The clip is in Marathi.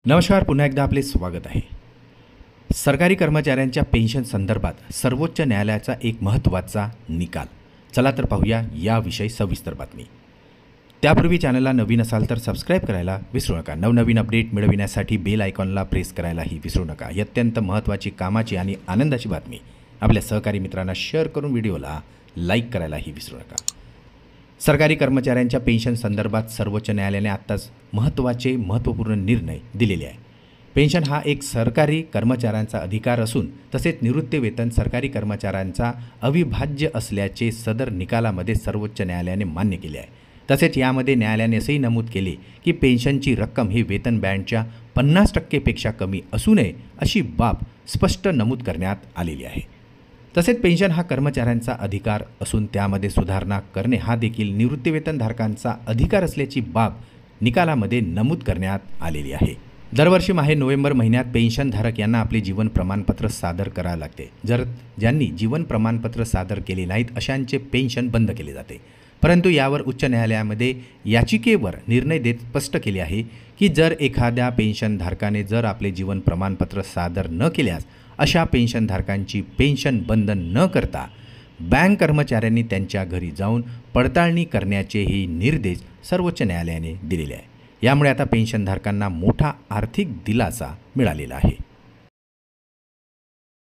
नमस्कार, पुन्हा एकदा आपले स्वागत आहे. सरकारी कर्मचाऱ्यांच्या पेन्शन संदर्भात सर्वोच्च न्यायालयाचा एक महत्त्वाचा निकाल. चला तर पाहूया याविषयी सविस्तर बातमी. त्यापूर्वी चॅनलला नवीन असाल तर सबस्क्राईब करायला विसरू नका. नवनवीन अपडेट मिळविण्यासाठी बेल आयकॉनला प्रेस करायलाही विसरू नका. ही अत्यंत महत्त्वाची कामाची आणि आनंदाची बातमी आपल्या सहकारी मित्रांना शेअर करून व्हिडिओला लाईक करायलाही विसरू नका. सरकारी कर्मचाऱ्यांच्या पेन्शन संदर्भात सर्वोच्च न्यायालयाने आत्ताच महत्त्वपूर्ण निर्णय दिलेले आहे. पेन्शन हा एक सरकारी कर्मचाऱ्यांचा अधिकार असून तसेच निवृत्तीवेतन सरकारी कर्मचाऱ्यांचा अविभाज्य असल्याचे सदर निकालामध्ये सर्वोच्च न्यायालयाने मान्य केले आहे. तसेच यामध्ये न्यायालयाने असेही नमूद केले की पेन्शनची रक्कम ही वेतन बँडच्या 50% कमी असू नये अशी बाब स्पष्ट नमूद करण्यात आलेली आहे. तसेच पेन्शन हा कर्मचाऱ्यांचा अधिकार असून त्यामध्ये सुधारणा करणे हा देखील निवृत्तीवेतनधारकांचा अधिकार असल्याची बाब निकालामध्ये नमूद करण्यात आलेली आहे. दरवर्षी नोव्हेंबर महिन्यात पेन्शनधारक यांना आपले जीवन प्रमाणपत्र सादर करावे लागते. ज्यांनी जीवन प्रमाणपत्र सादर केले नाहीत अशांचे पेन्शन बंद केले जाते. परंतु यावर उच्च न्यायालयामध्ये याचिकेवर निर्णय देत स्पष्ट केले आहे की जर एखाद्या पेन्शनधारकाने आपले जीवन प्रमाणपत्र सादर न केल्यास अशा पेन्शनधारकांची पेन्शन बंद न करता बँक कर्मचाऱ्यांनी त्यांच्या घरी जाऊन पडताळणी करण्याचेही निर्देश सर्वोच्च न्यायालयाने दिलेले आहे. यामुळे आता पेन्शनधारकांना मोठा आर्थिक दिलासा मिळालेला आहे.